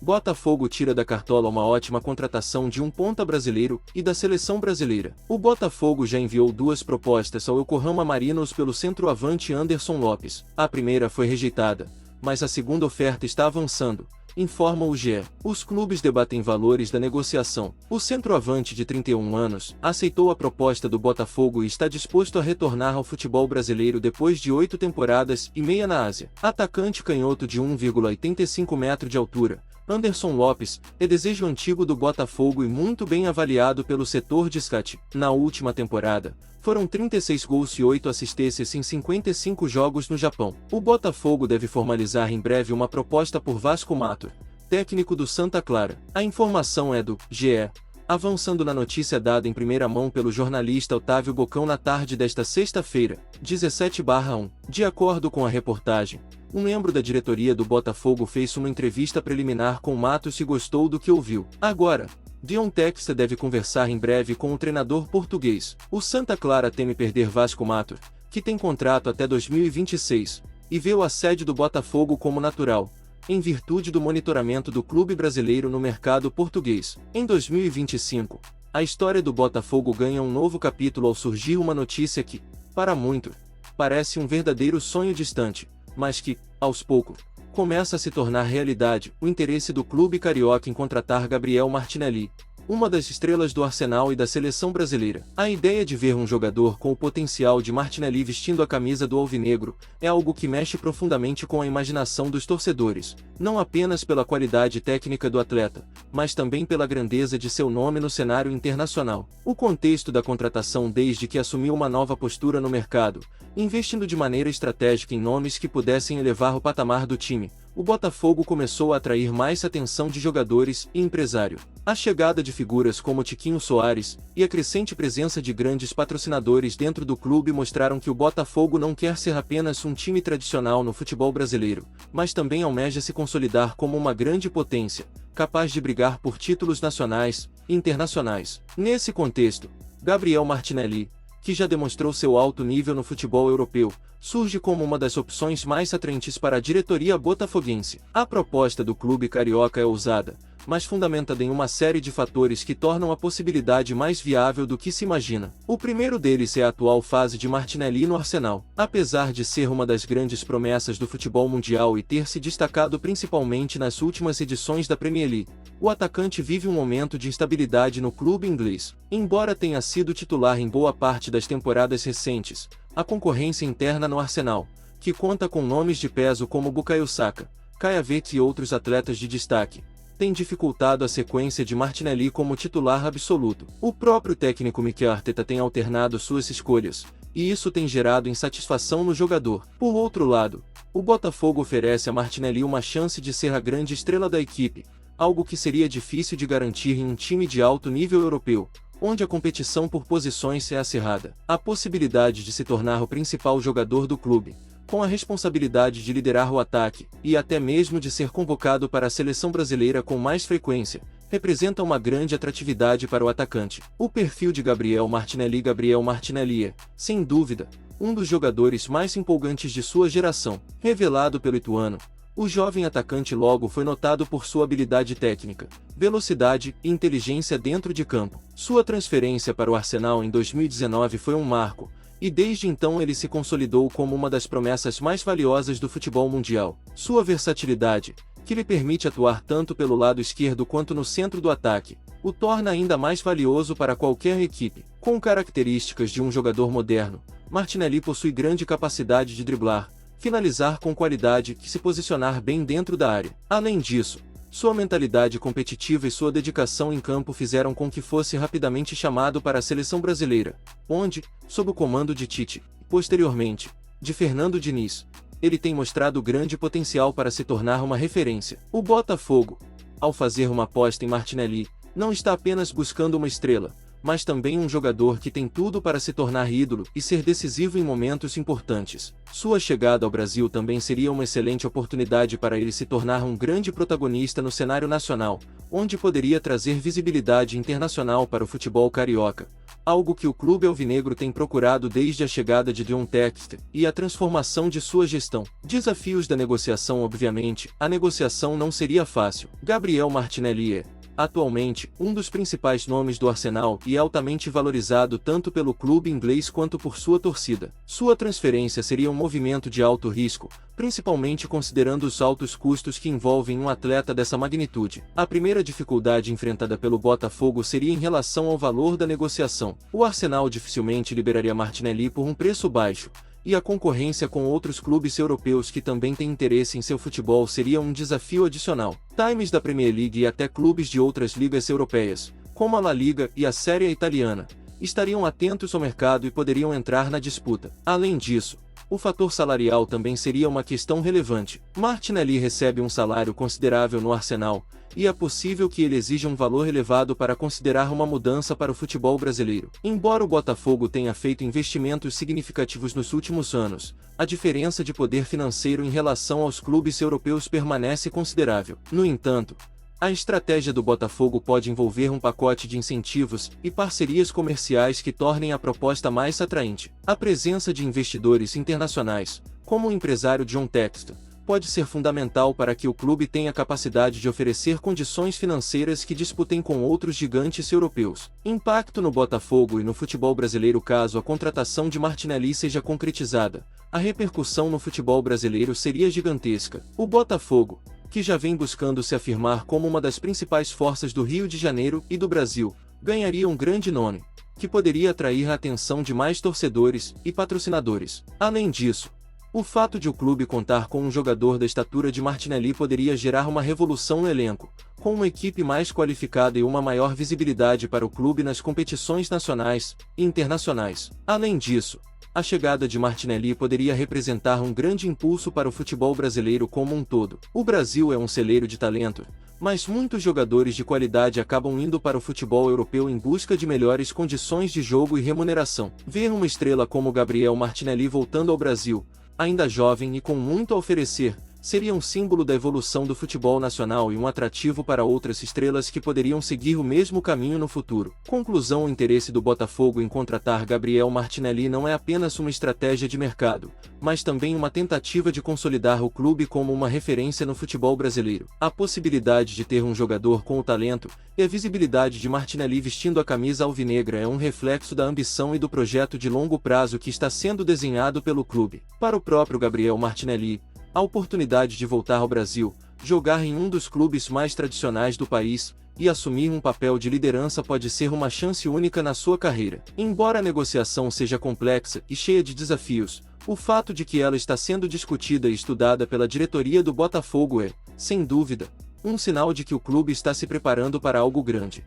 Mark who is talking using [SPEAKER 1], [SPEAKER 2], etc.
[SPEAKER 1] Botafogo tira da cartola uma ótima contratação de um ponta brasileiro e da seleção brasileira. O Botafogo já enviou 2 propostas ao Yokohama Marinos pelo centroavante Anderson Lopes. A primeira foi rejeitada, mas a segunda oferta está avançando, informa o GE. Os clubes debatem valores da negociação. O centroavante de 31 anos aceitou a proposta do Botafogo e está disposto a retornar ao futebol brasileiro depois de 8 temporadas e meia na Ásia. Atacante canhoto de 1,85 metros de altura, Anderson Lopes é desejo antigo do Botafogo e muito bem avaliado pelo setor de scout. Na última temporada, foram 36 gols e 8 assistências em 55 jogos no Japão. O Botafogo deve formalizar em breve uma proposta por Vasco Mato, técnico do Santa Clara. A informação é do GE, avançando na notícia dada em primeira mão pelo jornalista Otávio Bocão na tarde desta sexta-feira, 17/1. De acordo com a reportagem, um membro da diretoria do Botafogo fez uma entrevista preliminar com Matos e gostou do que ouviu. Agora, Dion Textor deve conversar em breve com o treinador português. O Santa Clara teme perder Vasco Matos, que tem contrato até 2026, e vê o assédio do Botafogo como natural, em virtude do monitoramento do clube brasileiro no mercado português. Em 2025, a história do Botafogo ganha um novo capítulo ao surgir uma notícia que, para muitos, parece um verdadeiro sonho distante, mas que, aos poucos, começa a se tornar realidade: o interesse do clube carioca em contratar Gabriel Martinelli, uma das estrelas do Arsenal e da seleção brasileira. A ideia de ver um jogador com o potencial de Martinelli vestindo a camisa do alvinegro é algo que mexe profundamente com a imaginação dos torcedores, não apenas pela qualidade técnica do atleta, mas também pela grandeza de seu nome no cenário internacional. O contexto da contratação desde que assumiu uma nova postura no mercado, investindo de maneira estratégica em nomes que pudessem elevar o patamar do time, o Botafogo começou a atrair mais atenção de jogadores e empresário. A chegada de figuras como Tiquinho Soares e a crescente presença de grandes patrocinadores dentro do clube mostraram que o Botafogo não quer ser apenas um time tradicional no futebol brasileiro, mas também almeja se consolidar como uma grande potência, capaz de brigar por títulos nacionais e internacionais. Nesse contexto, Gabriel Martinelli, que já demonstrou seu alto nível no futebol europeu, surge como uma das opções mais atraentes para a diretoria botafoguense. A proposta do clube carioca é ousada, mas fundamentada em uma série de fatores que tornam a possibilidade mais viável do que se imagina. O primeiro deles é a atual fase de Martinelli no Arsenal. Apesar de ser uma das grandes promessas do futebol mundial e ter se destacado principalmente nas últimas edições da Premier League, o atacante vive um momento de instabilidade no clube inglês. Embora tenha sido titular em boa parte das temporadas recentes, a concorrência interna no Arsenal, que conta com nomes de peso como Bukayo Saka, Kai Havertz e outros atletas de destaque, tem dificultado a sequência de Martinelli como titular absoluto. O próprio técnico Mikel Arteta tem alternado suas escolhas, e isso tem gerado insatisfação no jogador. Por outro lado, o Botafogo oferece a Martinelli uma chance de ser a grande estrela da equipe, algo que seria difícil de garantir em um time de alto nível europeu, onde a competição por posições é acirrada. A possibilidade de se tornar o principal jogador do clube, com a responsabilidade de liderar o ataque, e até mesmo de ser convocado para a seleção brasileira com mais frequência, representa uma grande atratividade para o atacante. O perfil de Gabriel Martinelli é, sem dúvida, um dos jogadores mais empolgantes de sua geração. Revelado pelo Ituano, o jovem atacante logo foi notado por sua habilidade técnica, velocidade e inteligência dentro de campo. Sua transferência para o Arsenal em 2019 foi um marco, e desde então ele se consolidou como uma das promessas mais valiosas do futebol mundial. Sua versatilidade, que lhe permite atuar tanto pelo lado esquerdo quanto no centro do ataque, o torna ainda mais valioso para qualquer equipe. Com características de um jogador moderno, Martinelli possui grande capacidade de driblar, finalizar com qualidade e se posicionar bem dentro da área. Além disso, sua mentalidade competitiva e sua dedicação em campo fizeram com que fosse rapidamente chamado para a seleção brasileira, onde, sob o comando de Tite, e posteriormente, de Fernando Diniz, ele tem mostrado grande potencial para se tornar uma referência. O Botafogo, ao fazer uma aposta em Martinelli, não está apenas buscando uma estrela, mas também um jogador que tem tudo para se tornar ídolo e ser decisivo em momentos importantes. Sua chegada ao Brasil também seria uma excelente oportunidade para ele se tornar um grande protagonista no cenário nacional, onde poderia trazer visibilidade internacional para o futebol carioca, algo que o clube alvinegro tem procurado desde a chegada de John Textor e a transformação de sua gestão. Desafios da negociação. Obviamente, a negociação não seria fácil. Gabriel Martinelli é, atualmente, um dos principais nomes do Arsenal e é altamente valorizado tanto pelo clube inglês quanto por sua torcida. Sua transferência seria um movimento de alto risco, principalmente considerando os altos custos que envolvem um atleta dessa magnitude. A primeira dificuldade enfrentada pelo Botafogo seria em relação ao valor da negociação. O Arsenal dificilmente liberaria Martinelli por um preço baixo, e a concorrência com outros clubes europeus que também têm interesse em seu futebol seria um desafio adicional. Times da Premier League e até clubes de outras ligas europeias, como a La Liga e a Série A italiana, estariam atentos ao mercado e poderiam entrar na disputa. Além disso, o fator salarial também seria uma questão relevante. Martinelli recebe um salário considerável no Arsenal, e é possível que ele exija um valor elevado para considerar uma mudança para o futebol brasileiro. Embora o Botafogo tenha feito investimentos significativos nos últimos anos, a diferença de poder financeiro em relação aos clubes europeus permanece considerável. No entanto, a estratégia do Botafogo pode envolver um pacote de incentivos e parcerias comerciais que tornem a proposta mais atraente. A presença de investidores internacionais, como o empresário John Textor, pode ser fundamental para que o clube tenha capacidade de oferecer condições financeiras que disputem com outros gigantes europeus. Impacto no Botafogo e no futebol brasileiro. Caso a contratação de Martinelli seja concretizada, a repercussão no futebol brasileiro seria gigantesca. O Botafogo, que já vem buscando se afirmar como uma das principais forças do Rio de Janeiro e do Brasil, ganharia um grande nome, que poderia atrair a atenção de mais torcedores e patrocinadores. Além disso, o fato de o clube contar com um jogador da estatura de Martinelli poderia gerar uma revolução no elenco, com uma equipe mais qualificada e uma maior visibilidade para o clube nas competições nacionais e internacionais. Além disso, a chegada de Martinelli poderia representar um grande impulso para o futebol brasileiro como um todo. O Brasil é um celeiro de talento, mas muitos jogadores de qualidade acabam indo para o futebol europeu em busca de melhores condições de jogo e remuneração. Ver uma estrela como Gabriel Martinelli voltando ao Brasil, ainda jovem e com muito a oferecer, seria um símbolo da evolução do futebol nacional e um atrativo para outras estrelas que poderiam seguir o mesmo caminho no futuro. Conclusão: o interesse do Botafogo em contratar Gabriel Martinelli não é apenas uma estratégia de mercado, mas também uma tentativa de consolidar o clube como uma referência no futebol brasileiro. A possibilidade de ter um jogador com o talento e a visibilidade de Martinelli vestindo a camisa alvinegra é um reflexo da ambição e do projeto de longo prazo que está sendo desenhado pelo clube. Para o próprio Gabriel Martinelli, a oportunidade de voltar ao Brasil, jogar em um dos clubes mais tradicionais do país e assumir um papel de liderança pode ser uma chance única na sua carreira. Embora a negociação seja complexa e cheia de desafios, o fato de que ela está sendo discutida e estudada pela diretoria do Botafogo é, sem dúvida, um sinal de que o clube está se preparando para algo grande.